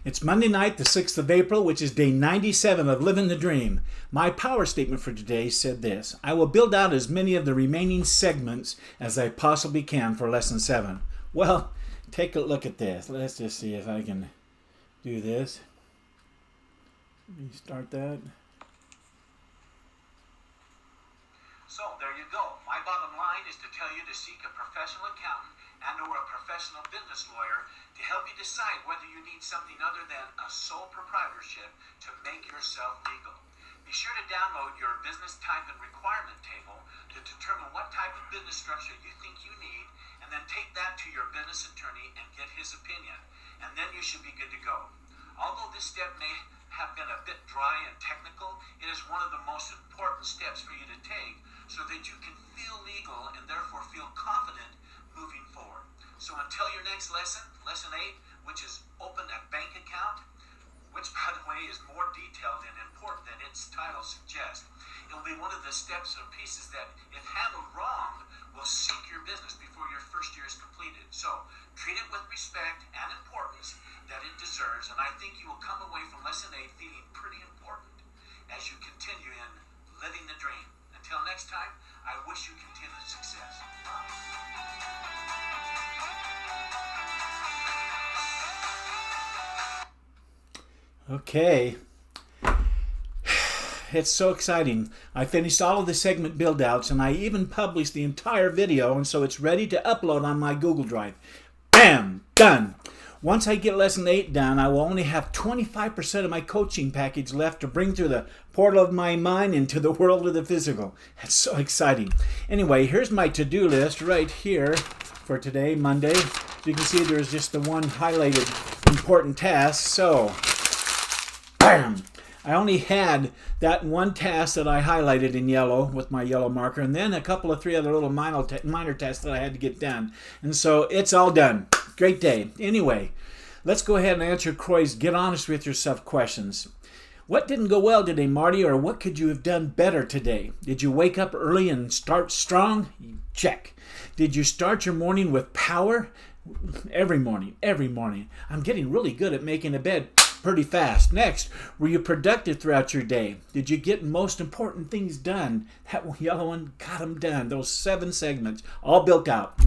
It's Monday night, the 6th of April, which is day 97 of Living the Dream. My power statement for today said this: I will build out as many of the remaining segments as I possibly can for Lesson 7. Well, take a look at this. Let's just see if I can do this. Let me start that. So there you go. My bottom line is to tell you to seek a professional accountant and or a professional business lawyer to help you decide whether you need something other than a sole proprietorship to make yourself legal. Be sure to download your business type and requirement table to determine what type of business structure you think you need, and then take that to your business attorney and get his opinion, and then you should be good to go. Although this step may have been a bit dry and technical, it is one of the most important steps for you to take so that you can feel legal and therefore feel confident moving forward. So until your next lesson, Lesson 8, which is open a bank account, which by the way is more detailed and important than its title suggests. It will be one of the steps or pieces that, if handled wrong, will sink your business before your first year is completed. So treat it with respect and importance that it deserves, and I think you will come away from Lesson 8 feeling pretty important as you continue in living the dream. Until next time, I wish you continued success. Okay. It's so exciting. I finished all of the segment build outs and I even published the entire video, and so it's ready to upload on my Google Drive. Bam! Done! Once I get Lesson 8 done, I will only have 25% of my coaching package left to bring through the portal of my mind into the world of the physical. That's so exciting. Anyway, here's my to-do list right here for today, Monday. You can see there's just the one highlighted important task. So, bam! I only had that one task that I highlighted in yellow with my yellow marker, and then a couple of 3 other little minor tasks that I had to get done. And so it's all done. Great day. Anyway, let's go ahead and answer Croy's Get Honest With Yourself questions. What didn't go well today, Marty, or what could you have done better today? Did you wake up early and start strong? Check. Did you start your morning with power? Every morning. I'm getting really good at making a bed pretty fast. Next, were you productive throughout your day? Did you get most important things done? That yellow one, got them done. Those 7 segments, all built out.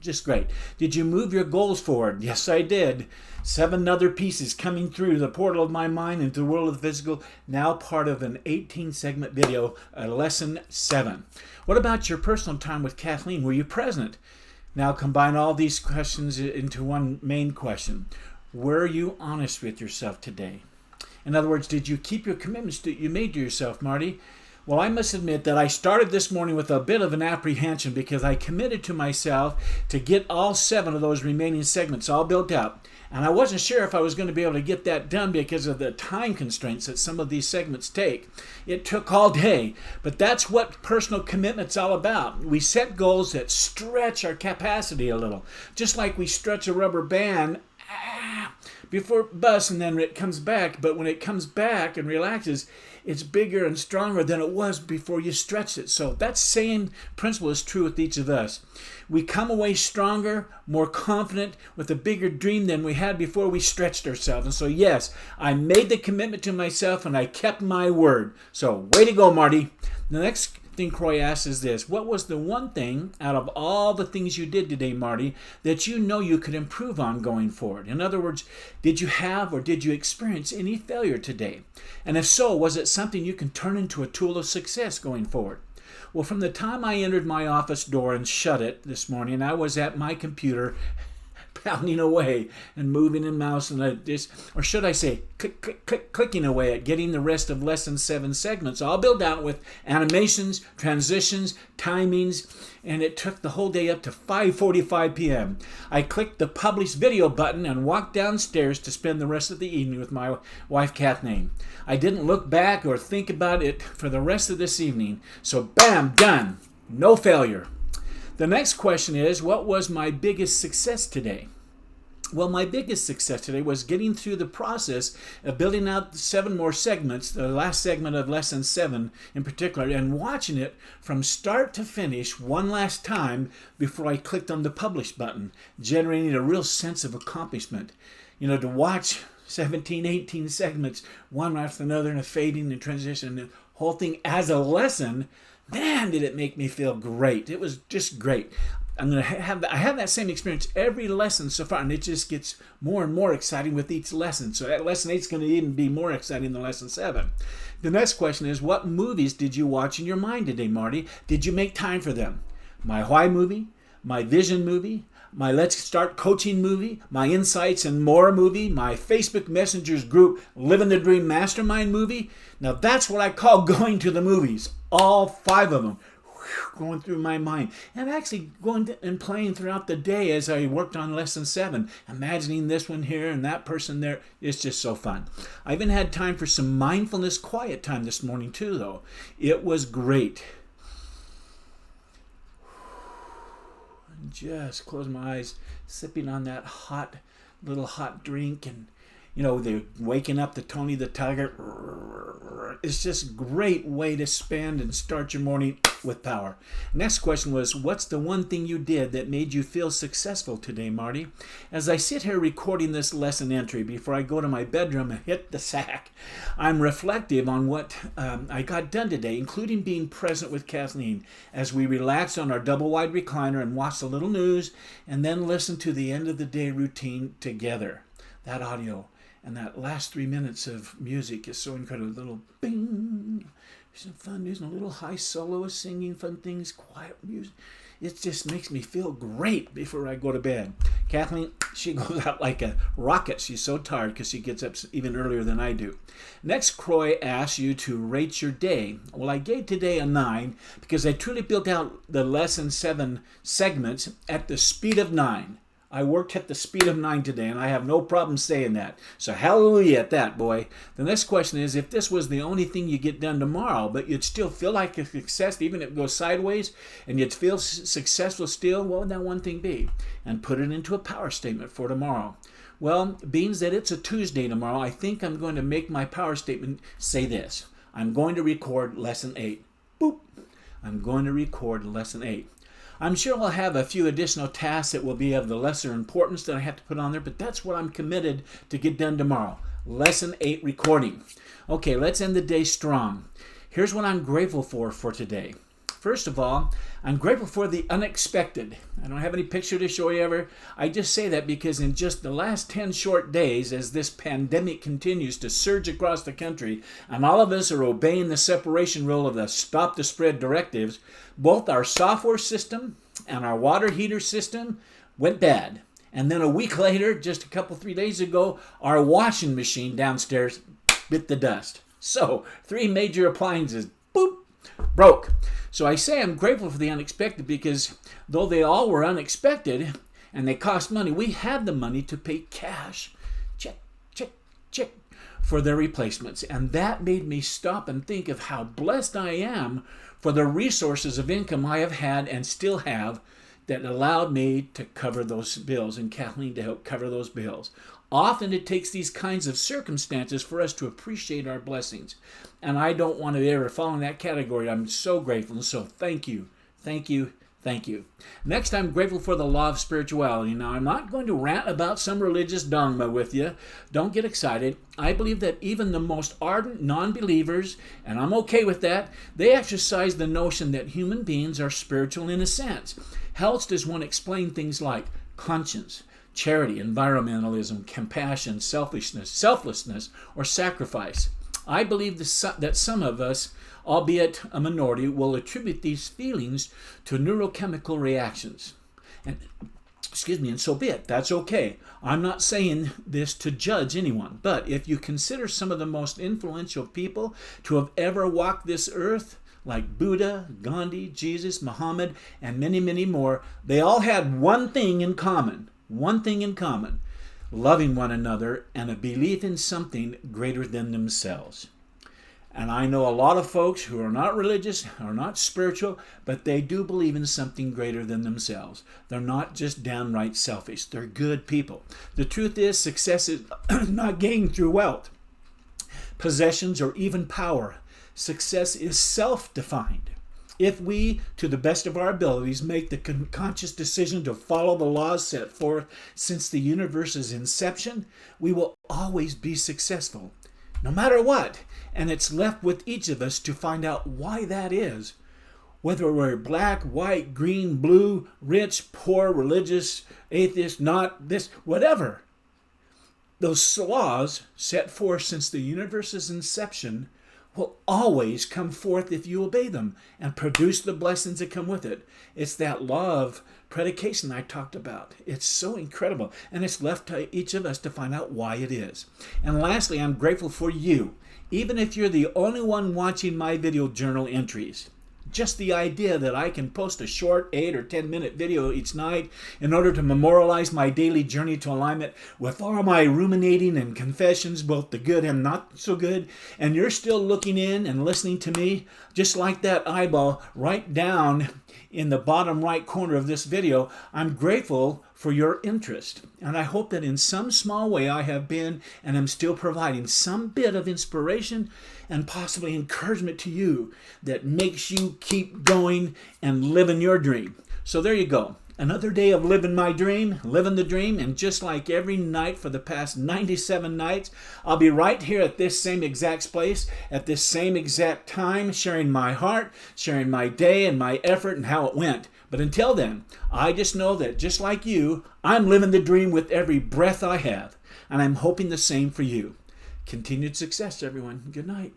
Just great. Did you move your goals forward? Yes, I did. 7 other pieces coming through the portal of my mind into the world of the physical, now part of an 18-segment video, Lesson 7. What about your personal time with Kathleen? Were you present? Now combine all these questions into one main question. Were you honest with yourself today? In other words, did you keep your commitments that you made to yourself, Marty? Well, I must admit that I started this morning with a bit of an apprehension because I committed to myself to get all 7 of those remaining segments all built out. And I wasn't sure if I was going to be able to get that done because of the time constraints that some of these segments take. It took all day, but that's what personal commitment's all about. We set goals that stretch our capacity a little, just like we stretch a rubber band before bust and then it comes back. But when it comes back and relaxes, it's bigger and stronger than it was before you stretched it. So that same principle is true with each of us. We come away stronger, more confident, with a bigger dream than we had before we stretched ourselves. And so yes, I made the commitment to myself and I kept my word. So way to go, Marty. The next thing Croy asks is this: what was the one thing out of all the things you did today, Marty, that you know you could improve on going forward? In other words, did you have or did you experience any failure today? And if so, was it something you can turn into a tool of success going forward? Well, from the time I entered my office door and shut it this morning, I was at my computer pounding away and moving and mousing at this, or should I say clicking away at getting the rest of Lesson 7 segments all built out with animations, transitions, timings, and it took the whole day up to 5:45 p.m. I clicked the publish video button and walked downstairs to spend the rest of the evening with my wife Kathleen. I didn't look back or think about it for the rest of this evening, so bam, done. No failure. The next question is, what was my biggest success today? Well, my biggest success today was getting through the process of building out 7 more segments, the last segment of Lesson 7 in particular, and watching it from start to finish one last time before I clicked on the publish button, generating a real sense of accomplishment. You know, to watch 17, 18 segments, one after another, and a fading and transition, and the whole thing as a lesson. Man, did it make me feel great. It was just great. I have that same experience every lesson so far, and it just gets more and more exciting with each lesson. So that lesson 8 is going to even be more exciting than lesson 7. The next question is, what movies did you watch in your mind today, Marty? Did you make time for them? My Why movie, my Vision movie, my Let's Start Coaching movie, my Insights and More movie, my Facebook Messengers group Living the Dream Mastermind movie. Now that's what I call going to the movies. All 5 of them. Going through my mind, and actually going and playing throughout the day as I worked on lesson 7, imagining this one here and that person there. It's just so fun. I even had time for some mindfulness quiet time this morning too, though. It was great. Just close my eyes, sipping on that little hot drink, and they're waking up the Tony the Tiger. It's just a great way to spend and start your morning with power. Next question was, what's the one thing you did that made you feel successful today, Marty? As I sit here recording this lesson entry before I go to my bedroom and hit the sack, I'm reflective on what I got done today, including being present with Kathleen as we relaxed on our double-wide recliner and watched a little news and then listened to the end of the day routine together. That audio and that last 3 minutes of music is so incredible. A little bing, some fun music, a little high soloist singing fun things, quiet music. It just makes me feel great before I go to bed. Kathleen, she goes out like a rocket. She's so tired because she gets up even earlier than I do. Next, Croy asks you to rate your day. Well, I gave today a 9 because I truly built out the lesson 7 segments at the speed of 9. I worked at the speed of 9 today, and I have no problem saying that. So hallelujah at that, boy. The next question is, if this was the only thing you get done tomorrow, but you'd still feel like a success, even if it goes sideways, and you'd feel successful still, what would that one thing be? And put it into a power statement for tomorrow. Well, being that it's a Tuesday tomorrow, I think I'm going to make my power statement say this. I'm going to record lesson 8. Boop. I'm going to record lesson 8. I'm sure I'll have a few additional tasks that will be of the lesser importance that I have to put on there, but that's what I'm committed to get done tomorrow. Lesson 8 recording. Okay, let's end the day strong. Here's what I'm grateful for today. First of all, I'm grateful for the unexpected. I don't have any picture to show you ever. I just say that because in just the last 10 short days, as this pandemic continues to surge across the country, and all of us are obeying the separation rule of the Stop the Spread directives, both our software system and our water heater system went bad. And then a week later, just 3 days ago, our washing machine downstairs bit the dust. So 3 major appliances, boop, broke. So I say I'm grateful for the unexpected because though they all were unexpected and they cost money, we had the money to pay cash, check, for their replacements. And that made me stop and think of how blessed I am for the resources of income I have had and still have that allowed me to cover those bills and Kathleen to help cover those bills. Often it takes these kinds of circumstances for us to appreciate our blessings. And I don't want to ever fall in that category. I'm so grateful. And so thank you. Next, I'm grateful for the law of spirituality. Now, I'm not going to rant about some religious dogma with you. Don't get excited. I believe that even the most ardent non-believers, and I'm okay with that, they exercise the notion that human beings are spiritual in a sense. How does one explain things like conscience, charity, environmentalism, compassion, selflessness, or sacrifice? I believe that some of us, albeit a minority, will attribute these feelings to neurochemical reactions. And so be it. That's okay. I'm not saying this to judge anyone, but if you consider some of the most influential people to have ever walked this earth, like Buddha, Gandhi, Jesus, Muhammad, and many, many more, they all had one thing in common, loving one another and a belief in something greater than themselves. And I know a lot of folks who are not religious, are not spiritual, but they do believe in something greater than themselves. They're not just downright selfish. They're good people. The truth is, success is not gained through wealth, possessions, or even power. Success is self-defined. If we, to the best of our abilities, make the conscious decision to follow the laws set forth since the universe's inception, we will always be successful, no matter what. And it's left with each of us to find out why that is. Whether we're black, white, green, blue, rich, poor, religious, atheist, not, this, whatever. Those laws set forth since the universe's inception will always come forth if you obey them and produce the blessings that come with it. It's that law of predication I talked about. It's so incredible. And it's left to each of us to find out why it is. And lastly, I'm grateful for you. Even if you're the only one watching my video journal entries. Just the idea that I can post a short 8 or 10 minute video each night in order to memorialize my daily journey to alignment with all my ruminating and confessions, both the good and not so good, and you're still looking in and listening to me, just like that eyeball right down in the bottom right corner of this video. I'm grateful for your interest, and I hope that in some small way I have been and am still providing some bit of inspiration and possibly encouragement to you that makes you keep going and living your dream. So there you go. Another day of living my dream, living the dream, and just like every night for the past 97 nights, I'll be right here at this same exact place, at this same exact time, sharing my heart, sharing my day and my effort and how it went. But until then, I just know that just like you, I'm living the dream with every breath I have, and I'm hoping the same for you. Continued success, everyone. Good night.